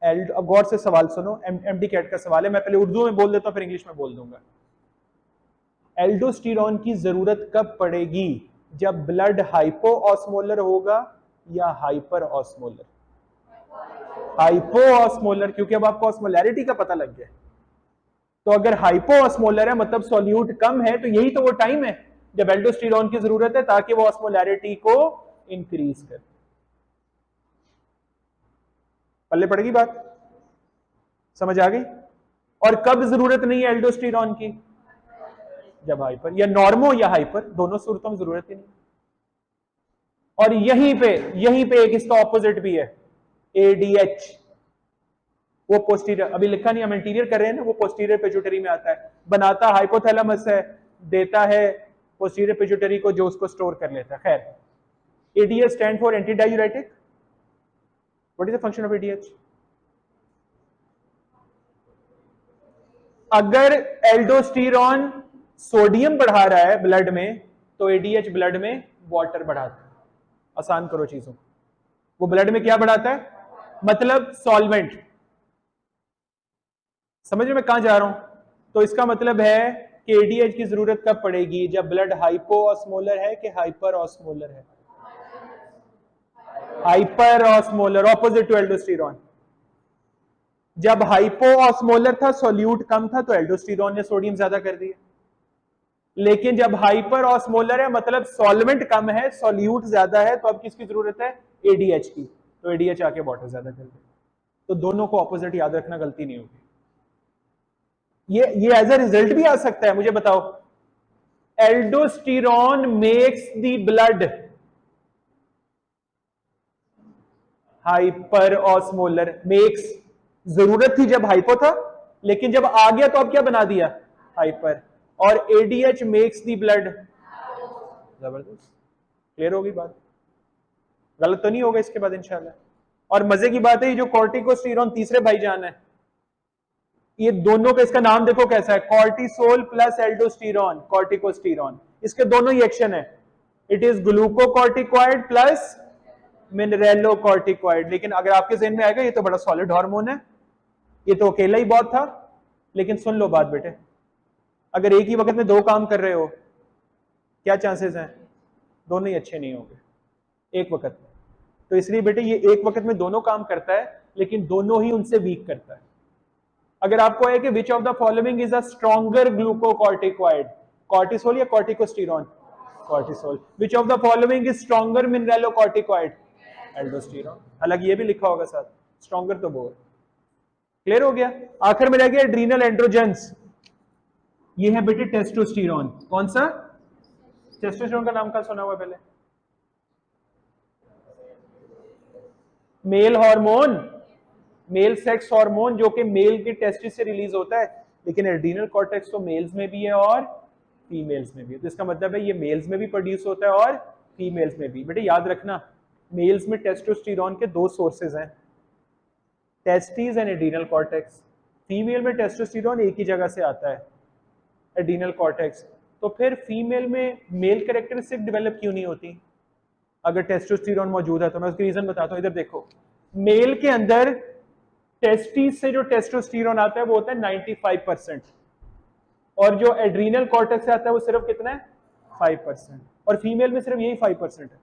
अब गौर से सवाल सुनो, एमडी कैट का सवाल है, मैं पहले उर्दू में बोल देता हूं फिर इंग्लिश में बोल दूंगा। एल्डोस्टेरॉन की जरूरत कब पड़ेगी, जब ब्लड हाइपो ऑस्मोलर होगा या हाइपर ऑस्मोलर। हाइपो ऑस्मोलर, क्योंकि अब आपको ऑस्मोलैरिटी का पता लग गया। तो अगर हाइपो ऑस्मोलर है मतलब सोल्यूट कम है, तो यही तो वो टाइम है जब एल्डोस्टेरॉन की जरूरत है ताकि वो ऑस्मोलैरिटी को इंक्रीज करे। पल्ले पड़ेगी बात, समझ आ गई। और कब जरूरत नहीं है एल्डोस्टेरॉन की, जब हाइपर, या नॉर्मो या हाइपर, दोनों सूरतों में जरूरत ही नहीं। और यहीं पे एक इसका ऑपोजिट भी है, एडीएच, वो पोस्टीरियर, अभी लिखा नहीं, हम इंटीरियर कर रहे हैं ना, वो पोस्टीरियर पिट्यूटरी में आता है, बनाता हाइपोथैलेमस है, देता है पोस्टीरियर पिट्यूटरी को जो उसको स्टोर कर लेता है। खैर, ADH stand for anti diuretic. What is the function of ADH. अगर एल्डोस्टेरॉन सोडियम बढ़ा रहा है ब्लड में, तो एडीएच ब्लड में वाटर बढ़ाता है। आसान करो चीजों को, वो ब्लड में क्या बढ़ाता है, मतलब सॉल्वेंट। समझ में मैं कहां जा रहा हूं। तो इसका मतलब है कि एडीएच की जरूरत कब पड़ेगी, जब ब्लड हाइपो ऑस्मोलर है कि हाइपर ऑस्मोलर है। Hyper osmolar, opposite to aldosterone. जब हाइपो ऑस्मोलर था, सोल्यूट कम था, तो एल्डोस्टेरॉन ने सोडियम ज्यादा कर दिया। लेकिन जब हाइपर ऑस्मोलर है मतलब सॉल्वेंट कम है, सोल्यूट ज्यादा है, तो अब किसकी जरूरत है, एडीएच की, तो एडीएच आके वाटर ज्यादा कर दे। तो दोनों को ऑपोजिट याद रखना, गलती नहीं होगी। ये एज अ रिजल्ट भी आ सकता है, मुझे बताओ। Aldosterone makes the blood hyper osmolar, makes, जरूरत थी जब हाइपो था, लेकिन जब आ गया तो अब क्या बना दिया, हाइपर। और एडीएच मेक्स द ब्लड, जबरदस्त। क्लियर होगी बात, गलत तो नहीं होगा इसके बाद इंशाल्लाह। और मजे की बात है, ये जो कॉर्टिकोस्टेरॉन तीसरे भाईजान है, ये दोनों का इसका नाम देखो कैसा है, कॉर्टिसोल प्लस एल्डोस्टेरॉन, कॉर्टिकोस्टेरॉन, इसके दोनों ही एक्शन है। It is glucocorticoid plus mineralocorticoid. लेकिन अगर आपके जहन में आएगा ये तो बड़ा सॉलिड हार्मोन है, ये तो अकेला ही बहुत था। लेकिन सुन लो बात बेटे, अगर एक ही वक्त में 2 काम कर रहे हो, क्या चांसेस हैं, दोनों ही अच्छे नहीं होंगे एक वक्त में। तो इसलिए बेटे ये एक वक्त में दोनों काम करता है, लेकिन दोनों ही उनसे वीक करता है। अगर आपको है कि which of the following is a stronger glucocorticoid, cortisol या corticosterone? Cortisol. Which of the following is stronger mineralocorticoid? Aldosterone. हालांकि ये भी लिखा होगा साथ, स्ट्रॉन्गर तो वो है। क्लियर हो गया? आखिर में रह गया एड्रीनल एंड्रोजेंस। ये है बेटे टेस्टोस्टेरॉन। कौन सा? टेस्टोस्टेरॉन का नाम का सुना हुआ पहले? Male hormone, male sex hormone जो कि मेल के टेस्टिस से रिलीज होता है, लेकिन एड्रीनल कॉर्टेक्स तो मेल्स में भी है और फीमेल्स में भी है। तो इसका मतलब है ये मेल्स में भी प्रोड्यूस होता है और फीमेल्स में भी। बेटे याद रखना, मेल्स में टेस्टोस्टेरॉन के दो सोर्सेज हैं, testis and adrenal cortex. Female में टेस्टोस्टेरॉन एक ही जगह से आता है, एड्रीनल कॉर्टेक्स। तो फिर फीमेल में मेल कैरेक्टरिस्टिक डेवलप क्यों नहीं होती अगर टेस्टोस्टेरॉन मौजूद है? तो मैं उसकी रीजन बताता हूं। इधर देखो, मेल के अंदर टेस्टिस से जो टेस्टोस्टेरॉन आता है वो होता है 95%, और जो एड्रीनल कॉर्टेक्स से आता है वो सिर्फ कितना है? 5%। और फीमेल में सिर्फ यही 5% है,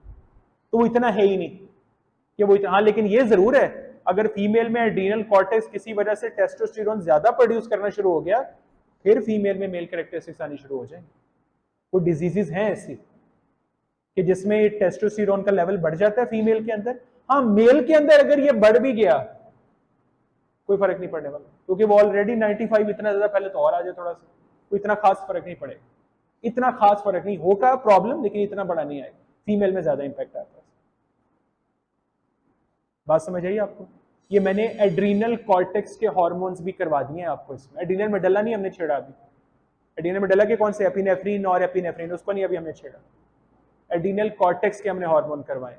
तो वो इतना है ही नहीं कि वो इतना। हाँ, लेकिन ये जरूर है, अगर फीमेल में एड्रीनल कॉर्टेक्स किसी वजह से टेस्टोस्टेरॉन ज्यादा प्रोड्यूस करना शुरू हो गया, फिर फीमेल में मेल कैरेक्टरिस्टिक्स आनी शुरू हो जाएंगे। वो डिजीजेस हैं ऐसी कि जिसमें टेस्टोस्टेरॉन का लेवल बढ़ जाता है फीमेल के अंदर। हाँ, मेल के अंदर अगर ये बढ़ भी गया कोई फर्क नहीं पड़ने वाला, क्योंकि वो ऑलरेडी 95 इतना ज्यादा, पहले तो और आ जाए थोड़ा सा, कोई इतना खास फर्क नहीं पड़ेगा। इतना खास फर्क नहीं होगा प्रॉब्लम, लेकिन इतना बड़ा नहीं आएगा। फीमेल में ज्यादा इंपैक्ट आता है। बात समझ आई आपको? ये मैंने एड्रीनल कॉर्टेक्स के हार्मोन्स भी करवा दिए हैं आपको इसमें। एड्रीनल मेडल्ला नहीं हमने छेड़ा अभी। एड्रीनल मेडल्ला के कौन से? एपिनेफ्रिन और एपिनेफ्रिन, उसको नहीं अभी हमने छेड़ा। एड्रीनल कॉर्टेक्स के हमने हार्मोन करवाए।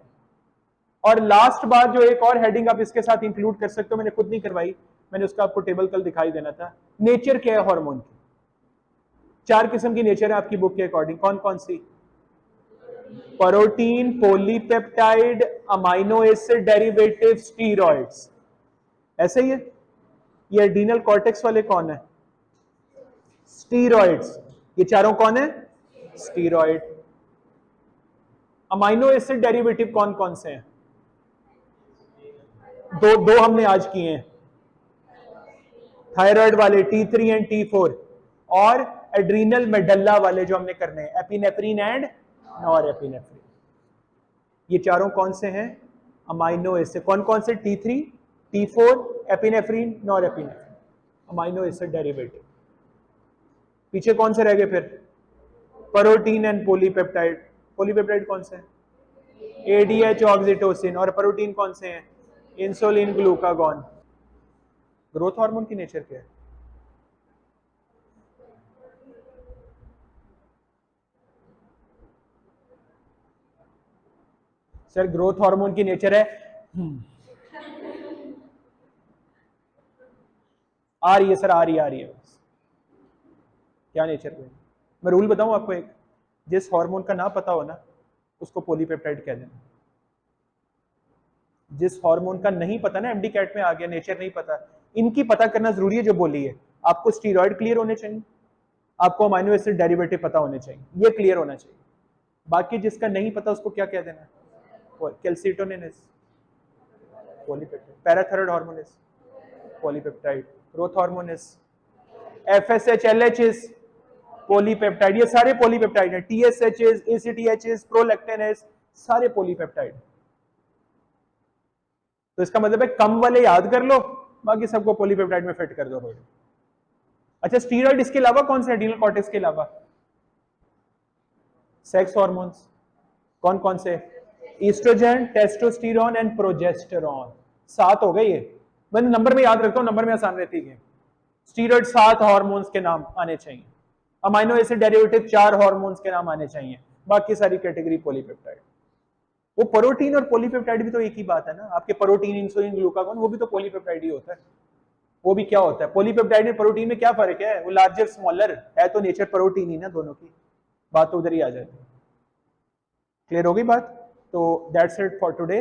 और लास्ट बार जो एक और हेडिंग आप इसके साथ इंक्लूड कर सकते हो, मैंने खुद नहीं करवाई, मैंने उसका आपको टेबल कल दिखाई देना था। नेचर क्या है हार्मोन की? 4 किस्म की नेचर है आपकी बुक के अकॉर्डिंग। कौन कौन सी? Protein, polypeptide, amino acid derivative, steroids. ऐसे ही है। ये एड्रीनल कॉर्टेक्स वाले कौन है? स्टीरॉइड्स। ये चारों कौन है? स्टीरॉइड। अमाइनो एसिड डेरिवेटिव कौन कौन से हैं? दो हमने आज किए हैं, थायराइड वाले T3 एंड T4, और एड्रीनल मेडल्ला वाले जो हमने करने हैं, एपिनेफ्रिन एंड नॉरएपिनेफ्रिन। ये चारों कौन से हैं? Amino acid. कौन कौन से? T3, T4, epinephrine, norepinephrine, amino acid derivative. पीछे कौन से रह गए फिर? Protein and polypeptide. पॉलीपेप्टाइड कौन से हैं? ADH oxytocin. और प्रोटीन कौन से हैं? Insulin, glucagon. ग्रोथ हार्मोन की नेचर क्या है? सर ग्रोथ हार्मोन की नेचर है आ रही है सर, आ रही है बस। क्या नेचर है? मैं रूल बताऊं आपको एक, जिस हार्मोन का ना पता हो ना उसको पॉलीपेप्टाइड कह देना। जिस हार्मोन का नहीं पता ना, एमडी कैट में आ गया, नेचर नहीं पता, इनकी पता करना जरूरी है जो बोली है। आपको स्टीरॉयड क्लियर होने चाहिए, आपको अमाइनो एसिड डेरिवेटिव पता होने चाहिए, ये क्लियर होना चाहिए। बाकी जिसका नहीं पता उसको क्या कह देना? Calcitonin is polypeptide, parathyroid hormone is polypeptide, growth hormone is FSH, LH is polypeptide. ये सारे पॉलीपेप्टाइड है। TSH is, ACTH is, prolactin is, सारे पॉलीपेप्टाइड। तो इसका मतलब है कम वाले याद कर लो, बाकी सबको पॉलीपेप्टाइड में फिट कर दो। अच्छा, स्टीरॉइड इसके अलावा कौन से? एड्रीनल कॉर्टेक्स के अलावा सेक्स हार्मोन्स कौन कौन से? Oestrogen, testosterone and progesterone. 7 हो गए ये। मैंने नंबर में याद रखता हूं, नंबर में आसान रहती है। स्टीरॉइड 7 हार्मोन्स के नाम आने चाहिए। अमाइनो एसिड डेरिवेटिव 4 हार्मोन्स के नाम आने चाहिए। बाकी सारी कैटेगरी पॉलीपेप्टाइड। वो प्रोटीन और पॉलीपेप्टाइड भी तो एक ही बात है ना। आपके प्रोटीन, इंसुलिन, ग्लूकागॉन, वो भी तो पॉलीपेप्टाइड ही होता है। वो भी क्या होता है? पॉलीपेप्टाइड में प्रोटीन में क्या फर्क है? वो लार्जर स्मॉलर है, तो नेचर प्रोटीन ही ना दोनों की। बात तो उधर ही आ जाती है। क्लियर हो गई बात? तो दैट्स इट फॉर टुडे।